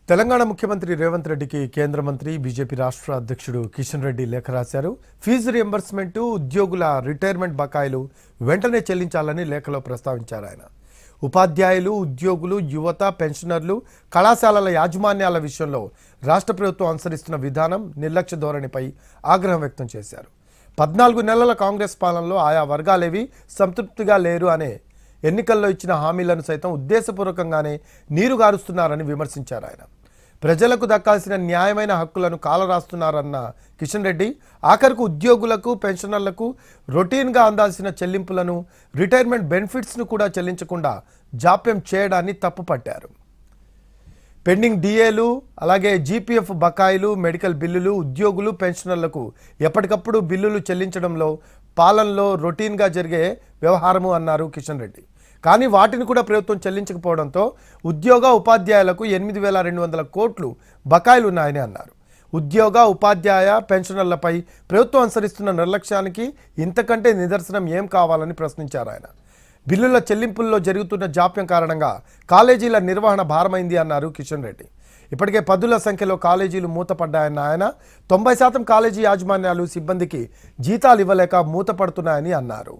తెలంగాణ ముఖ్యమంత్రి రేవంత్ రెడ్డికి కేంద్ర మంత్రి బీజేపీ రాష్ట్ర అధ్యక్షుడు కిషన్ రెడ్డి లేఖ రాశారు. ఫీజు రియంబర్స్మెంట్, ఉద్యోగుల రిటైర్మెంట్ బకాయిలు వెంటనే చెల్లించాలని లేఖలో ప్రస్తావించారు. ఆయన ఉపాధ్యాయులు, ఉద్యోగులు, యువత, పెన్షనర్లు, కళాశాలల యాజమాన్యాల విషయంలో రాష్ట్ర ప్రభుత్వం అనుసరిస్తున్న విధానం, నిర్లక్ష్య ధోరణిపై ఆగ్రహం వ్యక్తం చేశారు. 14 నెలల కాంగ్రెస్ పాలనలో ఆయా వర్గాలేవి సంతృప్తిగా లేరు అనే ఎన్నికల్లో ఇచ్చిన హామీలను సైతం ఉద్దేశపూర్వకంగానే నీరుగారుస్తున్నారని విమర్శించారు. ఆయన ప్రజలకు దక్కాల్సిన న్యాయమైన హక్కులను కాలరాస్తున్నారన్న కిషన్ రెడ్డి ఆఖరుకు ఉద్యోగులకు, పెన్షనర్లకు రొటీన్గా అందాల్సిన చెల్లింపులను, రిటైర్మెంట్ బెనిఫిట్స్ను కూడా చెల్లించకుండా జాప్యం చేయడాన్ని తప్పుపట్టారు. పెండింగ్ డిఏలు, అలాగే జీపీఎఫ్ బకాయిలు, మెడికల్ బిల్లులు, ఉద్యోగులు, పెన్షనర్లకు ఎప్పటికప్పుడు బిల్లులు చెల్లించడంలో పాలనలో రొటీన్గా జరిగే వ్యవహారము అన్నారు కిషన్ రెడ్డి. కానీ వాటిని కూడా ప్రభుత్వం చెల్లించకపోవడంతో ఉద్యోగ, ఉపాధ్యాయులకు 8,200 కోట్లు బకాయిలు ఉన్నాయని అన్నారు. ఉద్యోగ, ఉపాధ్యాయ, పెన్షనర్లపై ప్రభుత్వం అనుసరిస్తున్న నిర్లక్ష్యానికి ఇంతకంటే నిదర్శనం ఏం కావాలని ప్రశ్నించారు. ఆయన బిల్లుల చెల్లింపుల్లో జరుగుతున్న జాప్యం కారణంగా కాలేజీల నిర్వహణ భారమైంది అన్నారు కిషన్ రెడ్డి. ఇప్పటికే 10ల సంఖ్యలో కాలేజీలు మూతపడ్డాయన్న ఆయన 90% కాలేజీ యాజమాన్యాలు సిబ్బందికి జీతాలు ఇవ్వలేక మూతపడుతున్నాయని అన్నారు.